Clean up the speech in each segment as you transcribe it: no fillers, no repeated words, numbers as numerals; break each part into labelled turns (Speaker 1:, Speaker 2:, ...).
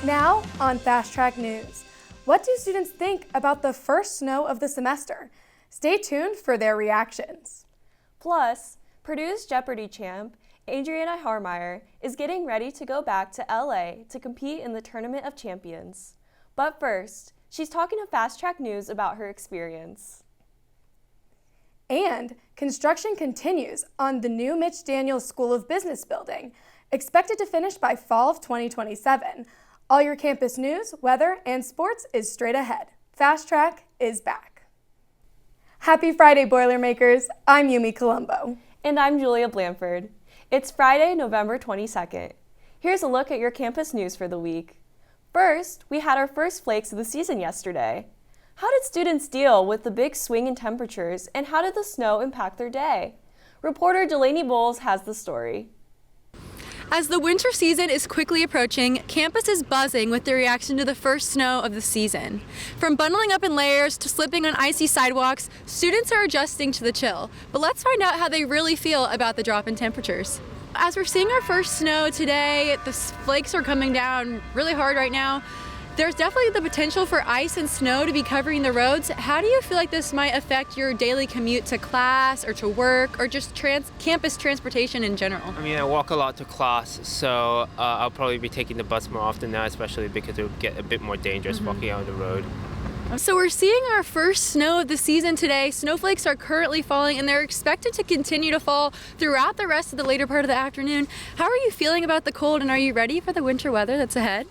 Speaker 1: Now on Fast Track News. What do students think about the first snow of the semester? Stay tuned for their reactions.
Speaker 2: Plus, Purdue's Jeopardy champ, Adriana Harmeyer, is getting ready to go back to LA to compete in the Tournament of Champions. But first, she's talking to Fast Track News about her experience.
Speaker 1: And construction continues on the new Mitch Daniels School of Business building, expected to finish by fall of 2027. All your campus news, weather, and sports is straight ahead. Fast Track is back. Happy Friday, Boilermakers. I'm Yumi Colombo.
Speaker 2: And I'm Julia Blanford. It's Friday, November 22nd. Here's a look at your campus news for the week. First, we had our first flakes of the season yesterday. How did students deal with the big swing in temperatures, and how did the snow impact their day? Reporter Delaney Bowles has the story.
Speaker 3: As the winter season is quickly approaching, campus is buzzing with the reaction to the first snow of the season. From bundling up in layers to slipping on icy sidewalks, students are adjusting to the chill. But let's find out how they really feel about the drop in temperatures. As we're seeing our first snow today, the flakes are coming down really hard right now. There's definitely the potential for ice and snow to be covering the roads. How do you feel like this might affect your daily commute to class or to work or just campus transportation in general?
Speaker 4: I mean, I walk a lot to class, so I'll probably be taking the bus more often now, especially because it would get a bit more dangerous walking out on the road.
Speaker 3: So we're seeing our first snow of the season today. Snowflakes are currently falling and they're expected to continue to fall throughout the rest of the later part of the afternoon. How are you feeling about the cold, and are you ready for the winter weather that's ahead?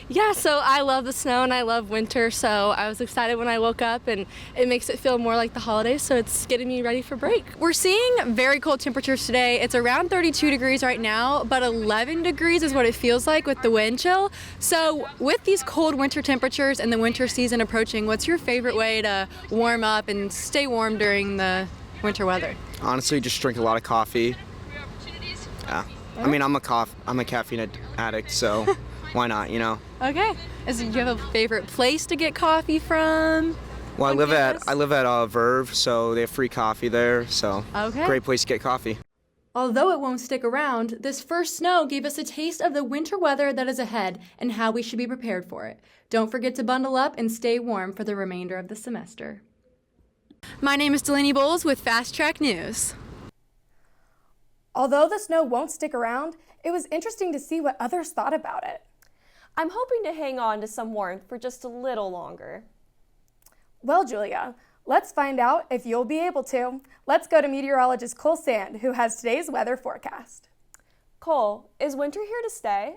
Speaker 5: Yeah, so I love the snow and I love winter, so I was excited when I woke up, and it makes it feel more like the holidays, so it's getting me ready for break.
Speaker 3: We're seeing very cold temperatures today. It's around 32 degrees right now, but 11 degrees is what it feels like with the wind chill. So with these cold winter temperatures and the winter season approaching, what's your favorite way to warm up and stay warm during the winter weather?
Speaker 6: Honestly, just drink a lot of coffee. Yeah. I mean, I'm a caffeine addict, so why not, you know?
Speaker 3: Okay. Do you have a favorite place to get coffee from?
Speaker 6: Well, I live at Verve, so they have free coffee there, so
Speaker 3: okay.
Speaker 6: Great place to get coffee.
Speaker 3: Although it won't stick around, this first snow gave us a taste of the winter weather that is ahead and how we should be prepared for it. Don't forget to bundle up and stay warm for the remainder of the semester. My name is Delaney Bowles with Fast Track News.
Speaker 1: Although the snow won't stick around, it was interesting to see what others thought about it.
Speaker 2: I'm hoping to hang on to some warmth for just a little longer.
Speaker 1: Well, Julia, let's find out if you'll be able to. Let's go to meteorologist Cole Sand, who has today's weather forecast.
Speaker 2: Cole, is winter here to stay?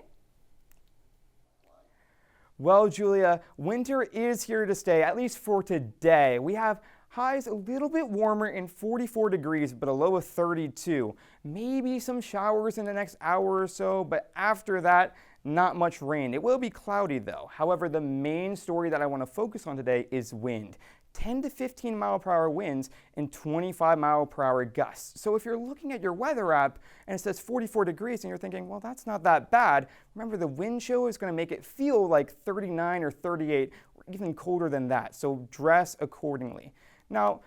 Speaker 7: Well, Julia, winter is here to stay, at least for today. We have highs a little bit warmer in 44 degrees, but a low of 32. Maybe some showers in the next hour or so, but after that, not much rain. It will be cloudy though. However, the main story that I want to focus on today is wind. 10 to 15 mile per hour winds and 25 mile per hour gusts. So if you're looking at your weather app and it says 44 degrees and you're thinking, well, that's not that bad, remember the wind chill is going to make it feel like 39 or 38 or even colder than that. So dress accordingly. Now,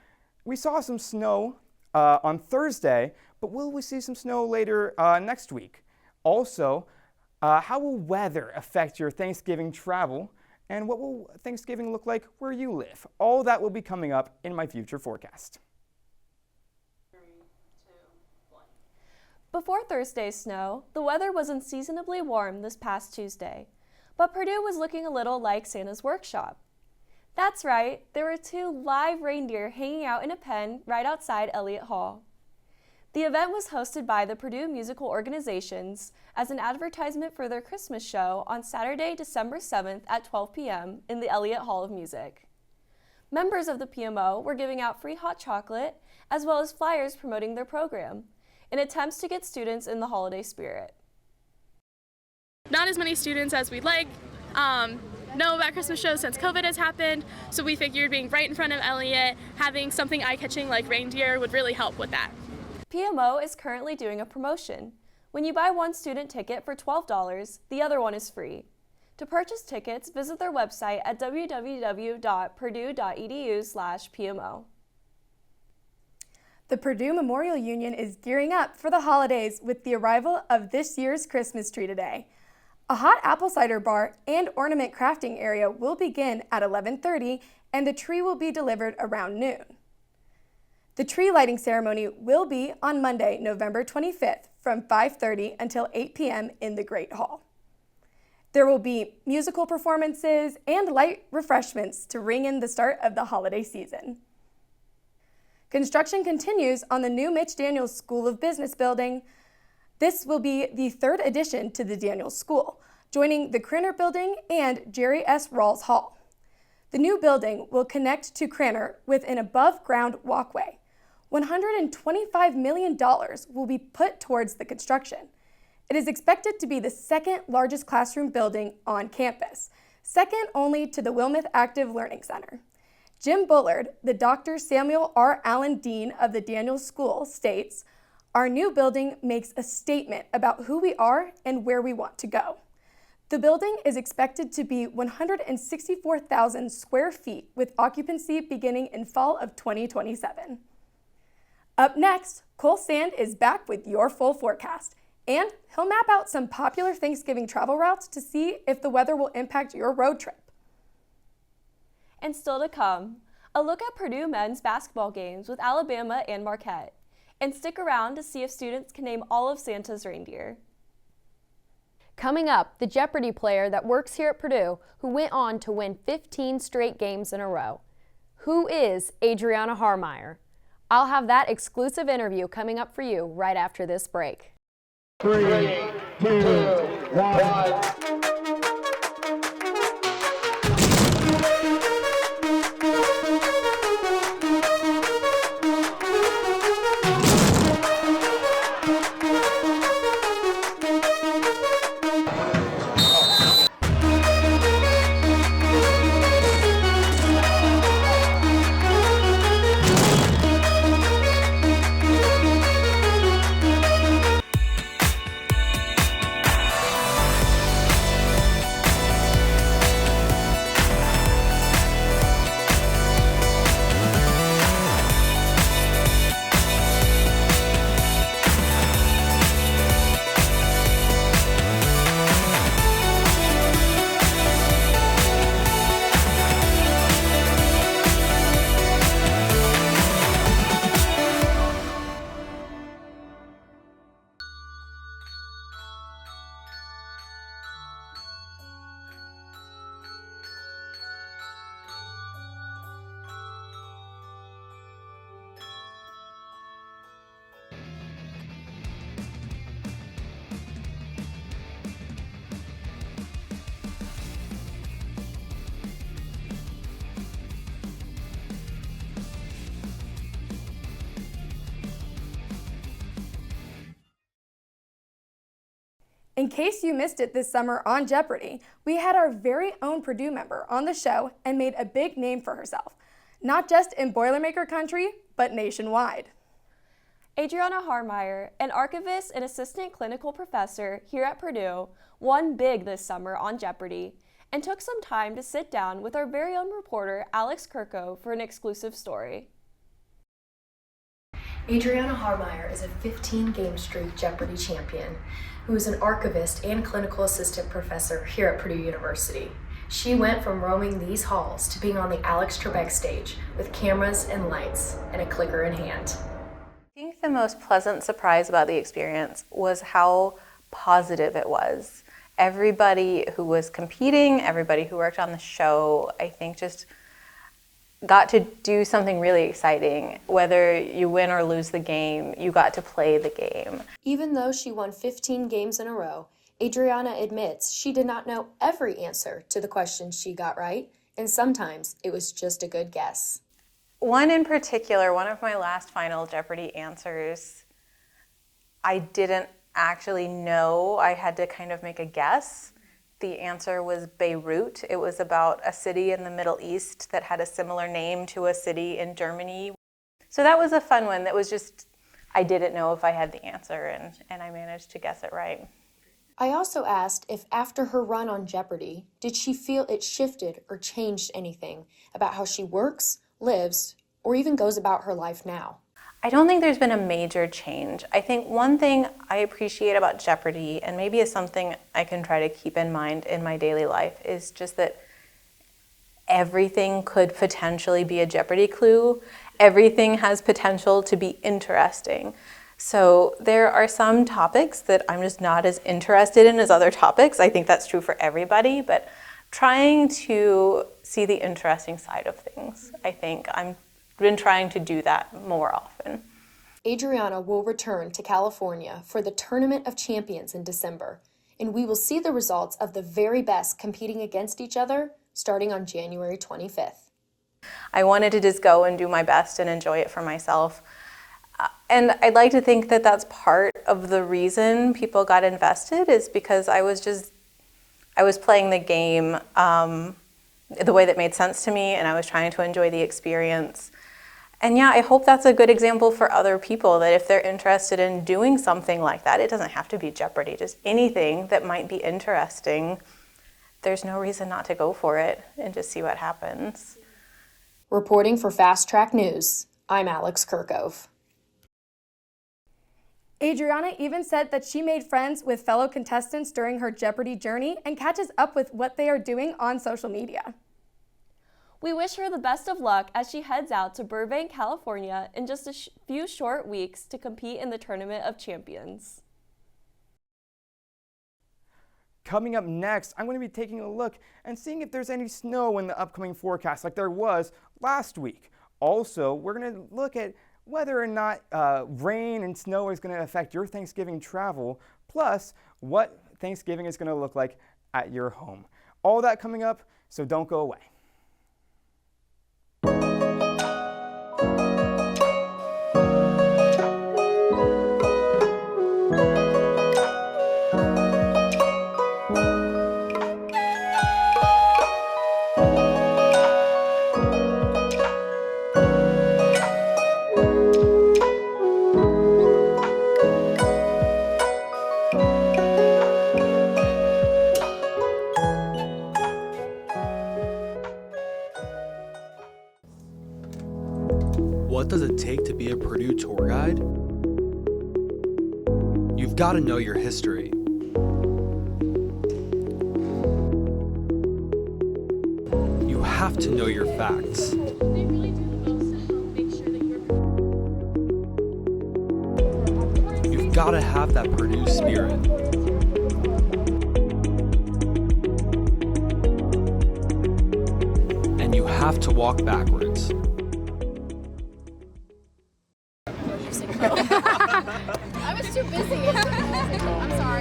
Speaker 7: we saw some snow on Thursday, but will we see some snow later next week? Also, how will weather affect your Thanksgiving travel? And what will Thanksgiving look like where you live? All that will be coming up in my future forecast.
Speaker 2: 3, 2, 1. Before Thursday's snow, the weather was unseasonably warm this past Tuesday, but Purdue was looking a little like Santa's workshop. That's right, there were 2 live reindeer hanging out in a pen right outside Elliott Hall. The event was hosted by the Purdue Musical Organizations as an advertisement for their Christmas show on Saturday, December 7th at 12 p.m. in the Elliott Hall of Music. Members of the PMO were giving out free hot chocolate as well as flyers promoting their program in attempts to get students in the holiday spirit.
Speaker 8: Not as many students as we'd like know about Christmas shows since COVID has happened, so we figured being right in front of Elliott, having something eye-catching like reindeer would really help with that.
Speaker 2: PMO is currently doing a promotion. When you buy one student ticket for $12, the other one is free. To purchase tickets, visit their website at www.purdue.edu/PMO.
Speaker 1: The Purdue Memorial Union is gearing up for the holidays with the arrival of this year's Christmas tree today. A hot apple cider bar and ornament crafting area will begin at 11:30, and the tree will be delivered around noon. The tree lighting ceremony will be on Monday, November 25th from 5:30 until 8 p.m. in the Great Hall. There will be musical performances and light refreshments to ring in the start of the holiday season. Construction continues on the new Mitch Daniels School of Business building. This will be the third addition to the Daniels School, joining the Cranor Building and Jerry S. Rawls Hall. The new building will connect to Cranor with an above-ground walkway. $125 million will be put towards the construction. It is expected to be the second largest classroom building on campus, second only to the Wilmeth Active Learning Center. Jim Bullard, the Dr. Samuel R. Allen Dean of the Daniels School, states, "Our new building makes a statement about who we are and where we want to go." The building is expected to be 164,000 square feet with occupancy beginning in fall of 2027. Up next, Cole Sand is back with your full forecast, and he'll map out some popular Thanksgiving travel routes to see if the weather will impact your road trip.
Speaker 2: And still to come, a look at Purdue men's basketball games with Alabama and Marquette. And stick around to see if students can name all of Santa's reindeer.
Speaker 9: Coming up, the Jeopardy player that works here at Purdue who went on to win 15 straight games in a row. Who is Adriana Harmeyer? I'll have that exclusive interview coming up for you right after this break.
Speaker 10: 3, 2, 1.
Speaker 1: In case you missed it this summer on Jeopardy, we had our very own Purdue member on the show and made a big name for herself, not just in Boilermaker country, but nationwide.
Speaker 2: Adriana Harmeyer, an archivist and assistant clinical professor here at Purdue, won big this summer on Jeopardy and took some time to sit down with our very own reporter, Alex Kirko, for an exclusive story.
Speaker 11: Adriana Harmeyer is a 15-game streak Jeopardy champion who is an archivist and clinical assistant professor here at Purdue University. She went from roaming these halls to being on the Alex Trebek stage with cameras and lights and a clicker in hand.
Speaker 12: I think the most pleasant surprise about the experience was how positive it was. Everybody who was competing, everybody who worked on the show, I think just got to do something really exciting. Whether you win or lose the game, you got to play the game.
Speaker 11: Even though she won 15 games in a row, Adriana admits she did not know every answer to the questions she got right, and sometimes it was just a good guess.
Speaker 12: One in particular, one of my last final Jeopardy answers, I didn't actually know. I had to kind of make a guess. The answer was Beirut. It was about a city in the Middle East that had a similar name to a city in Germany. So that was a fun one. That was just, I didn't know if I had the answer, and I managed to guess it right.
Speaker 11: I also asked if after her run on Jeopardy, did she feel it shifted or changed anything about how she works, lives, or even goes about her life now?
Speaker 12: I don't think there's been a major change. I think one thing I appreciate about Jeopardy, and maybe is something I can try to keep in mind in my daily life, is just that everything could potentially be a Jeopardy clue. Everything has potential to be interesting. So there are some topics that I'm just not as interested in as other topics. I think that's true for everybody, but trying to see the interesting side of things, I think I've been trying to do that more often.
Speaker 11: Adriana will return to California for the Tournament of Champions in December, and we will see the results of the very best competing against each other starting on January 25th.
Speaker 12: I wanted to just go and do my best and enjoy it for myself. And I'd like to think that that's part of the reason people got invested, is because I was playing the game the way that made sense to me, and I was trying to enjoy the experience. And yeah, I hope that's a good example for other people, that if they're interested in doing something like that, it doesn't have to be Jeopardy, just anything that might be interesting, there's no reason not to go for it and just see what happens.
Speaker 11: Reporting for Fast Track News, I'm Alex Kirkove.
Speaker 1: Adriana even said that she made friends with fellow contestants during her Jeopardy journey and catches up with what they are doing on social media.
Speaker 2: We wish her the best of luck as she heads out to Burbank, California in just a few short weeks to compete in the Tournament of Champions.
Speaker 7: Coming up next, I'm going to be taking a look and seeing if there's any snow in the upcoming forecast like there was last week. Also, we're going to look at whether or not rain and snow is going to affect your Thanksgiving travel, plus what Thanksgiving is going to look like at your home. All that coming up, so don't go away.
Speaker 13: What does it take to be a Purdue tour guide? You've got to know your history. You have to know your facts. You've got to have that Purdue spirit. And you have to walk backwards.
Speaker 14: I was too busy. I'm sorry.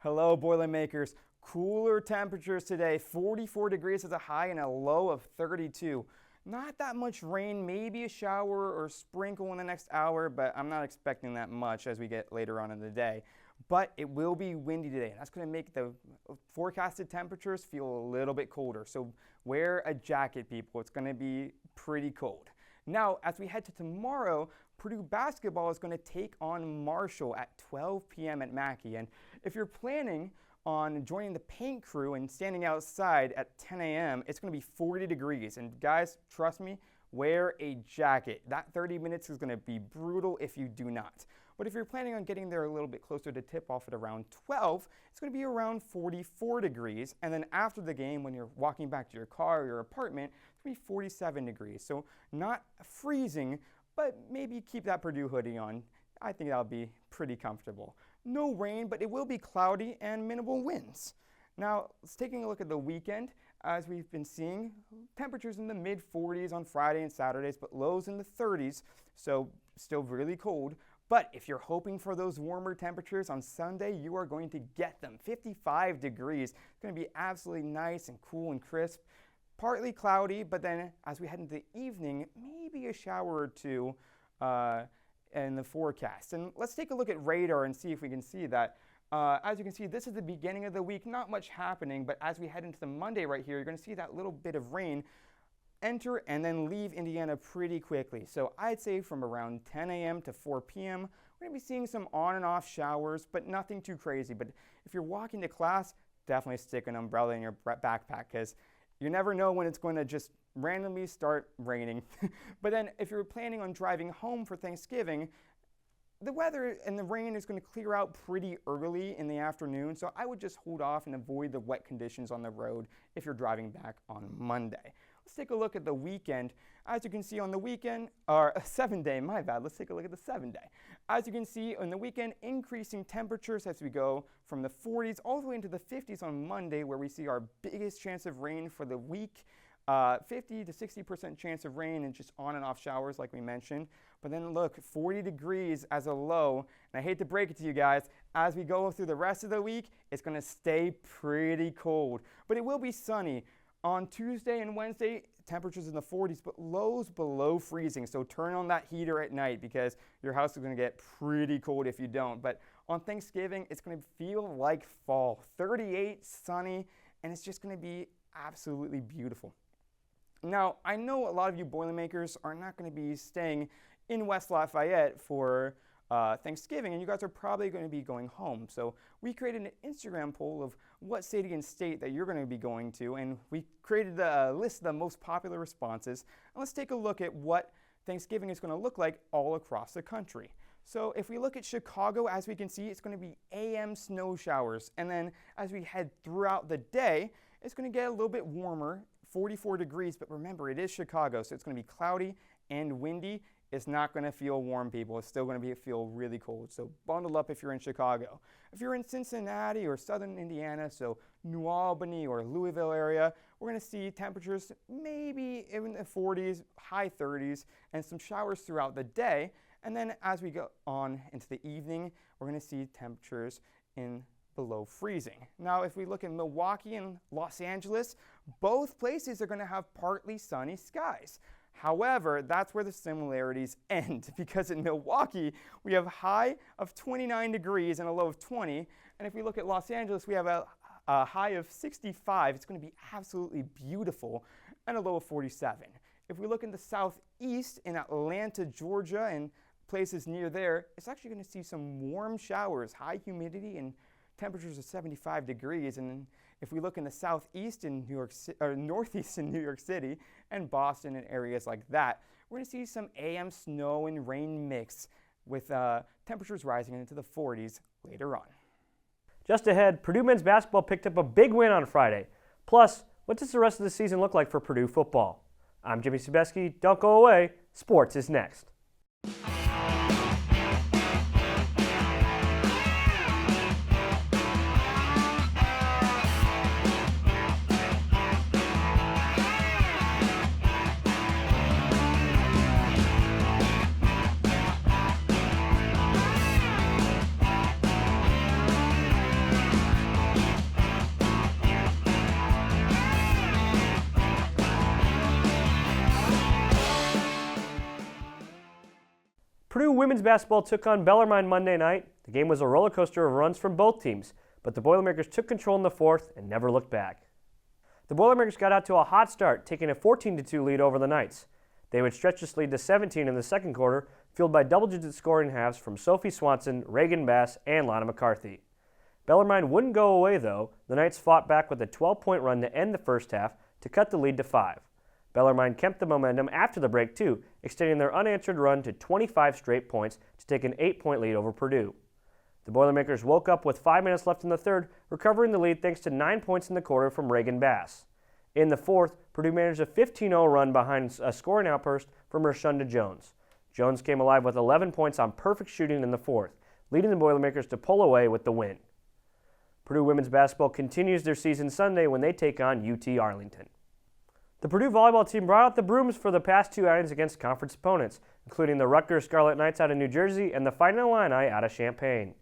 Speaker 7: Hello, Boilermakers. Cooler temperatures today, 44 degrees as a high and a low of 32. Not that much rain, maybe a shower or sprinkle in the next hour, but I'm not expecting that much as we get later on in the day. But it will be windy today, and that's going to make the forecasted temperatures feel a little bit colder. So wear a jacket, people. It's going to be pretty cold. Now, as we head to tomorrow, Purdue basketball is going to take on Marshall at 12 p.m. at Mackey. And if you're planning on joining the paint crew and standing outside at 10 a.m., it's going to be 40 degrees. And guys, trust me, wear a jacket. That 30 minutes is going to be brutal if you do not. But if you're planning on getting there a little bit closer to tip-off at around 12, it's going to be around 44 degrees. And then after the game, when you're walking back to your car or your apartment, it's going to be 47 degrees. So not freezing, but maybe keep that Purdue hoodie on. I think that'll be pretty comfortable. No rain, but it will be cloudy and minimal winds. Now, let's taking a look at the weekend. As we've been seeing, temperatures in the mid-40s on Friday and Saturdays, but lows in the 30s, so still really cold. But if you're hoping for those warmer temperatures on Sunday, you are going to get them. 55 degrees. It's going to be absolutely nice and cool and crisp. Partly cloudy, but then as we head into the evening, maybe a shower or two in the forecast. And let's take a look at radar and see if we can see that. As you can see, this is the beginning of the week, not much happening, but as we head into the Monday right here, you're going to see that little bit of rain enter and then leave Indiana pretty quickly. So I'd say from around 10 a.m. to 4 p.m., we're going to be seeing some on and off showers, but nothing too crazy. But if you're walking to class, definitely stick an umbrella in your backpack, because you never know when it's going to just randomly start raining. But then if you're planning on driving home for Thanksgiving, the weather and the rain is going to clear out pretty early in the afternoon, so I would just hold off and avoid the wet conditions on the road if you're driving back on Monday. Let's take a look at the weekend. As you can see on the weekend, or 7-day, my bad, let's take a look at the 7-day. As you can see on the weekend, increasing temperatures as we go from the 40s all the way into the 50s on Monday, where we see our biggest chance of rain for the week. 50 to 60% chance of rain and just on and off showers like we mentioned. But then look, 40 degrees as a low. And I hate to break it to you guys, as we go through the rest of the week, it's going to stay pretty cold. But it will be sunny. On Tuesday and Wednesday, temperatures in the 40s, but lows below freezing. So turn on that heater at night, because your house is going to get pretty cold if you don't. But on Thanksgiving, it's going to feel like fall. 38, sunny, and it's just going to be absolutely beautiful. Now, I know a lot of you Boilermakers are not going to be staying in West Lafayette for Thanksgiving, and you guys are probably going to be going home. So we created an Instagram poll of what city and state that you're going to be going to, and we created a list of the most popular responses. And let's take a look at what Thanksgiving is going to look like all across the country. So if we look at Chicago, as we can see, it's going to be AM snow showers. And then as we head throughout the day, it's going to get a little bit warmer, 44 degrees, but remember, it is Chicago, so it's going to be cloudy and windy. It's not going to feel warm, people. It's still going to feel really cold, so bundle up if you're in Chicago. If you're in Cincinnati or southern Indiana, so New Albany or Louisville area, we're going to see temperatures maybe in the 40s, high 30s, and some showers throughout the day. And then as we go on into the evening, we're going to see temperatures in below freezing. Now, if we look at Milwaukee and Los Angeles, both places are going to have partly sunny skies. However, that's where the similarities end, because in Milwaukee, we have a high of 29 degrees and a low of 20. And if we look at Los Angeles, we have a high of 65. It's going to be absolutely beautiful, and a low of 47. If we look in the southeast, in Atlanta, Georgia, and places near there, it's actually going to see some warm showers, high humidity, and temperatures of 75 degrees. And then if we look in the southeast in New York or northeast in New York City and Boston and areas like that, we're going to see some AM snow and rain mix, with temperatures rising into the 40s later on.
Speaker 15: Just ahead, Purdue men's basketball picked up a big win on Friday. Plus, what does the rest of the season look like for Purdue football? I'm Jimmy Sebeski. Don't go away. Sports is next. Purdue women's basketball took on Bellarmine Monday night. The game was a roller coaster of runs from both teams, but the Boilermakers took control in the fourth and never looked back. The Boilermakers got out to a hot start, taking a 14-2 lead over the Knights. They would stretch this lead to 17 in the second quarter, fueled by double-digit scoring halves from Sophie Swanson, Reagan Bass, and Lana McCarthy. Bellarmine wouldn't go away, though. The Knights fought back with a 12-point run to end the first half to cut the lead to 5. Bellarmine kept the momentum after the break, too, extending their unanswered run to 25 straight points to take an 8-point lead over Purdue. The Boilermakers woke up with 5 minutes left in the third, recovering the lead thanks to 9 points in the quarter from Reagan Bass. In the fourth, Purdue managed a 15-0 run behind a scoring outburst from Rashunda Jones. Jones came alive with 11 points on perfect shooting in the fourth, leading the Boilermakers to pull away with the win. Purdue women's basketball continues their season Sunday when they take on UT Arlington. The Purdue volleyball team brought out the brooms for the past 2 outings against conference opponents, including the Rutgers Scarlet Knights out of New Jersey and the Fighting Illini out of Champaign.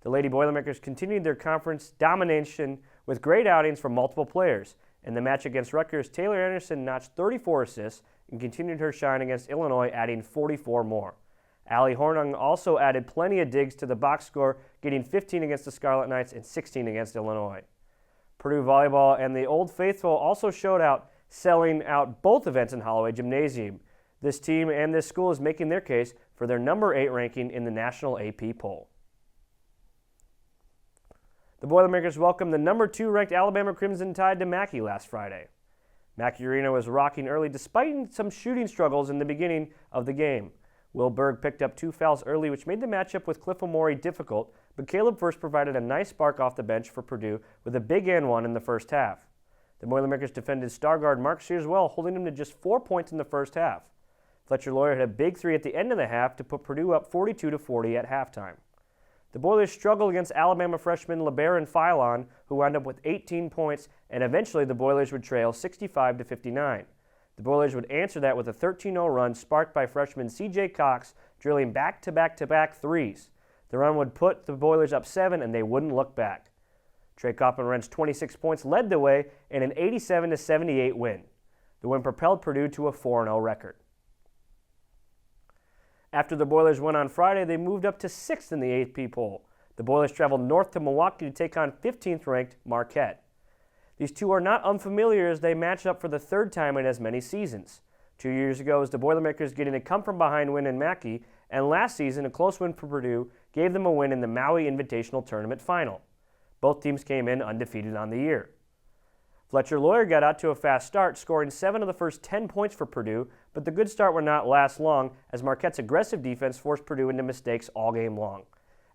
Speaker 15: The Lady Boilermakers continued their conference domination with great outings from multiple players. In the match against Rutgers, Taylor Anderson notched 34 assists and continued her shine against Illinois, adding 44 more. Allie Hornung also added plenty of digs to the box score, getting 15 against the Scarlet Knights and 16 against Illinois. Purdue volleyball and the Old Faithful also showed out, selling out both events in Holloway Gymnasium. This team and this school is making their case for their number 8 ranking in the national AP poll. The Boilermakers welcomed the number 2 ranked Alabama Crimson Tide to Mackey last Friday. Mackey Arena was rocking early despite some shooting struggles in the beginning of the game. Will Berg picked up 2 fouls early, which made the matchup with Cliff O'Morey difficult, but Caleb First provided a nice spark off the bench for Purdue with a big and one in the first half. The Boilermakers defended star guard Mark Sears well, holding him to just 4 points in the first half. Fletcher Lawyer had a big 3 at the end of the half to put Purdue up 42-40 at halftime. The Boilers struggled against Alabama freshman LeBaron Philon, who wound up with 18 points, and eventually the Boilers would trail 65-59. The Boilers would answer that with a 13-0 run sparked by freshman C.J. Cox, drilling back-to-back-to-back threes. The run would put the Boilers up 7, and they wouldn't look back. Trey Coppin-Wrench's 26 points led the way in an 87-78 win. The win propelled Purdue to a 4-0 record. After the Boilers won on Friday, they moved up to 6th in the AP poll. The Boilers traveled north to Milwaukee to take on 15th-ranked Marquette. These two are not unfamiliar as they match up for the 3rd time in as many seasons. 2 years ago, it was the Boilermakers getting a come-from-behind win in Mackey, and last season, a close win for Purdue gave them a win in the Maui Invitational Tournament Final. Both teams came in undefeated on the year. Fletcher Lawyer got out to a fast start, scoring 7 of the first 10 points for Purdue, but the good start would not last long as Marquette's aggressive defense forced Purdue into mistakes all game long.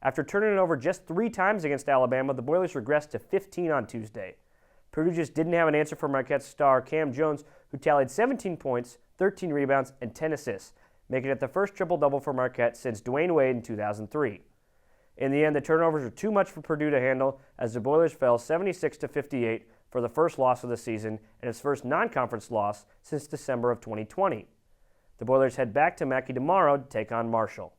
Speaker 15: After turning it over just 3 times against Alabama, the Boilers regressed to 15 on Tuesday. Purdue just didn't have an answer for Marquette's star Cam Jones, who tallied 17 points, 13 rebounds, and 10 assists, making it the first triple-double for Marquette since Dwayne Wade in 2003. In the end, the turnovers were too much for Purdue to handle as the Boilers fell 76-58 for the first loss of the season and its first non-conference loss since December of 2020. The Boilers head back to Mackey tomorrow to take on Marshall.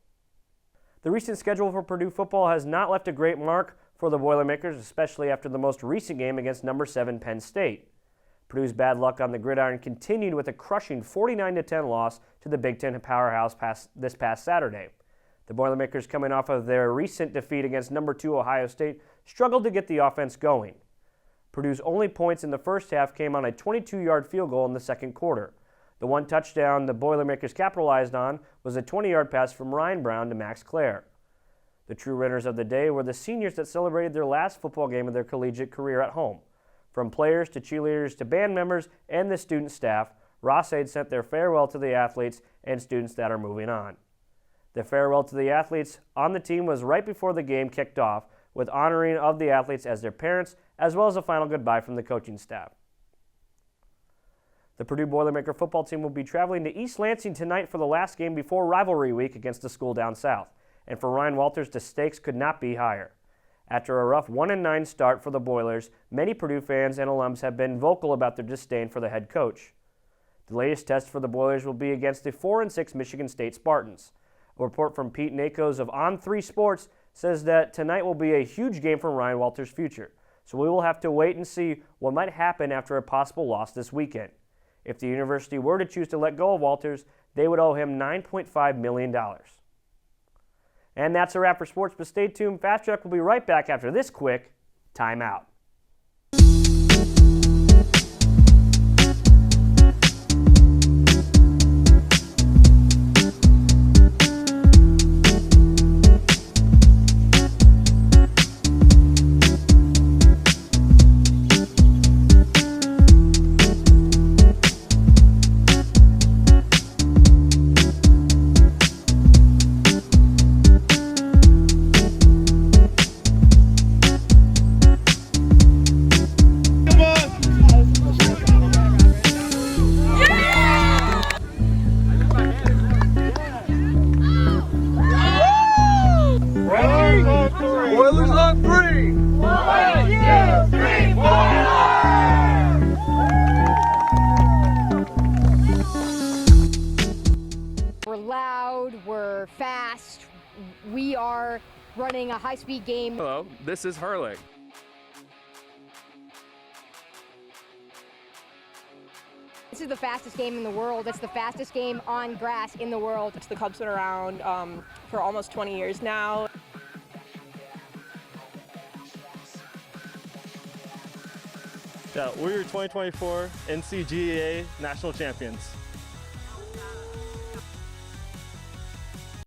Speaker 15: The recent schedule for Purdue football has not left a great mark for the Boilermakers, especially after the most recent game against number 7 Penn State. Purdue's bad luck on the gridiron continued with a crushing 49-10 loss to the Big Ten powerhouse this past Saturday. The Boilermakers, coming off of their recent defeat against number 2 Ohio State, struggled to get the offense going. Purdue's only points in the first half came on a 22-yard field goal in the second quarter. The one touchdown the Boilermakers capitalized on was a 20-yard pass from Ryan Brown to Max Clare. The true winners of the day were the seniors that celebrated their last football game of their collegiate career at home. From players to cheerleaders to band members and the student staff, Ross-Ade sent their farewell to the athletes and students that are moving on. The farewell to the athletes on the team was right before the game kicked off, with honoring of the athletes as their parents, as well as a final goodbye from the coaching staff. The Purdue Boilermaker football team will be traveling to East Lansing tonight for the last game before rivalry week against the school down south. And for Ryan Walters, the stakes could not be higher. After a rough 1-9 start for the Boilers, many Purdue fans and alums have been vocal about their disdain for the head coach. The latest test for the Boilers will be against the 4-6 Michigan State Spartans. A report from Pete Nakos of On3 Sports says that tonight will be a huge game for Ryan Walters' future. So we will have to wait and see what might happen after a possible loss this weekend. If the university were to choose to let go of Walters, they would owe him $9.5 million. And that's a wrap for sports, but stay tuned. Fast Track will be right back after this quick timeout.
Speaker 16: We are running a high-speed game.
Speaker 17: Hello, this is Hurling.
Speaker 16: This is the fastest game in the world. It's the fastest game on grass in the world.
Speaker 17: The Cubs been around for almost 20 years now.
Speaker 18: Yeah, we're your 2024 NCGA National Champions.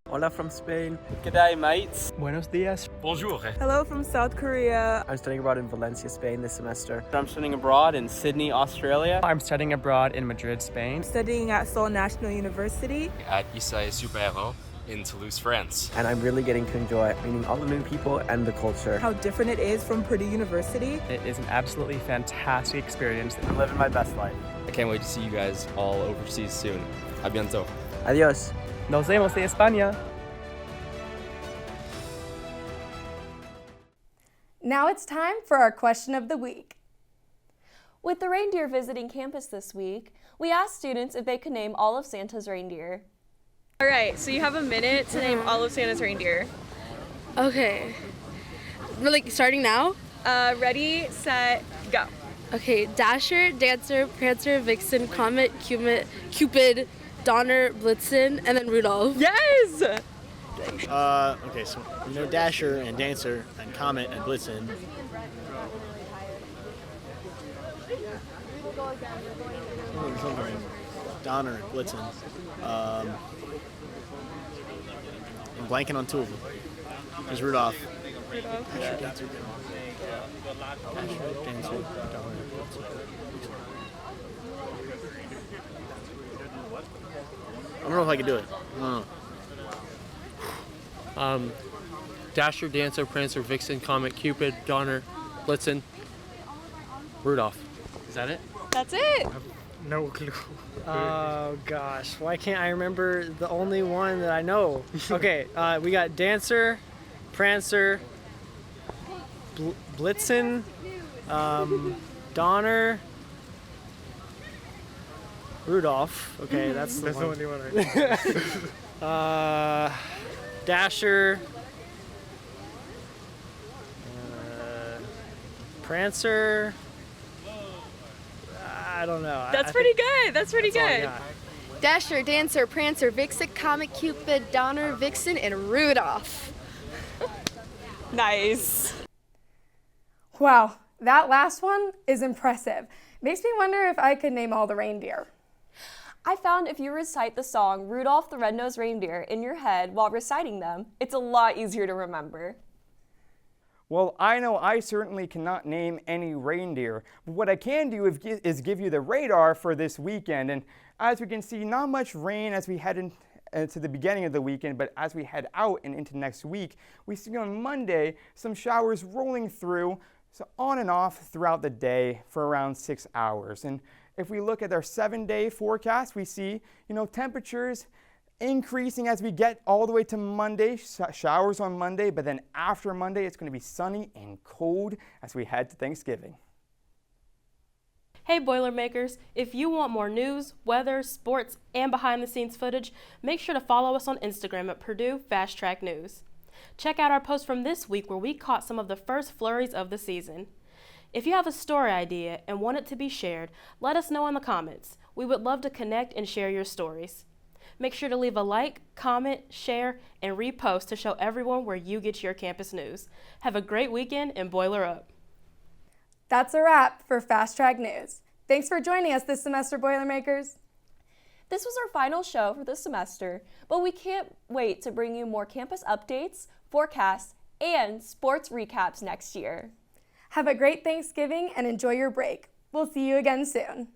Speaker 19: Hola from Spain.
Speaker 20: G'day, mates.
Speaker 19: Buenos dias.
Speaker 20: Bonjour.
Speaker 17: Hello from South Korea.
Speaker 19: I'm studying abroad in Valencia, Spain this semester.
Speaker 20: I'm studying abroad in Sydney, Australia.
Speaker 21: I'm studying abroad in Madrid, Spain.
Speaker 17: Studying at Seoul National University.
Speaker 22: At Issai Super in Toulouse, France.
Speaker 19: And I'm really getting to enjoy meeting all the new people and the culture.
Speaker 17: How different it is from Purdue University.
Speaker 21: It is an absolutely fantastic experience.
Speaker 20: I'm living my best life.
Speaker 22: I can't wait to see you guys all overseas soon. A bientôt.
Speaker 19: Adios.
Speaker 21: Nos vemos de España.
Speaker 1: Now it's time for our question of the week.
Speaker 2: With the reindeer visiting campus this week, we asked students if they could name all of Santa's reindeer.
Speaker 23: All right, so you have a minute to name all of Santa's reindeer.
Speaker 5: Okay. We're like starting now?
Speaker 23: Ready, set, go.
Speaker 5: Okay, Dasher, Dancer, Prancer, Vixen, Comet, Cupid, Donner, Blitzen, and then Rudolph.
Speaker 23: Yes!
Speaker 24: Okay, so we know Dasher and Dancer and Comet and Blitzen. Donner and Blitzen. I'm blanking on two of them. There's Rudolph. Dasher, Dancer, Donner, Blitzen. I don't know if I can do it. I don't know.
Speaker 25: Dasher, Dancer, Prancer, Vixen, Comet, Cupid, Donner, Blitzen, Rudolph. Is that it?
Speaker 23: That's it.
Speaker 26: No clue. Oh gosh, why can't I remember the only one that I know? Okay, we got Dancer, Prancer, Blitzen, Donner, Rudolph. Okay, that's the
Speaker 18: only one
Speaker 26: I know. Dasher, Prancer. I don't know.
Speaker 23: That's pretty good. That's pretty good.
Speaker 5: Dasher, Dancer, Prancer, Vixen, Comet, Cupid, Donner, Vixen, and Rudolph.
Speaker 23: Nice.
Speaker 1: Wow, that last one is impressive. Makes me wonder if I could name all the reindeer.
Speaker 2: I found if you recite the song Rudolph the Red-Nosed Reindeer in your head while reciting them, it's a lot easier to remember.
Speaker 7: Well, I know I certainly cannot name any reindeer, but what I can do is give you the radar for this weekend. And as we can see, not much rain as we head into the beginning of the weekend, but as we head out and into next week, we see on Monday some showers rolling through, so on and off throughout the day for around 6 hours. And if we look at our 7-day forecast, we see, temperatures increasing as we get all the way to Monday, showers on Monday, but then after Monday, it's going to be sunny and cold as we head to Thanksgiving.
Speaker 27: Hey Boilermakers, if you want more news, weather, sports, and behind-the-scenes footage, make sure to follow us on Instagram at Purdue Fast Track News. Check out our post from this week where we caught some of the first flurries of the season. If you have a story idea and want it to be shared, let us know in the comments. We would love to connect and share your stories. Make sure to leave a like, comment, share, and repost to show everyone where you get your campus news. Have a great weekend and Boiler up.
Speaker 1: That's a wrap for Fast Track News. Thanks for joining us this semester, Boilermakers.
Speaker 2: This was our final show for this semester, but we can't wait to bring you more campus updates, forecasts, and sports recaps next year.
Speaker 1: Have a great Thanksgiving and enjoy your break. We'll see you again soon.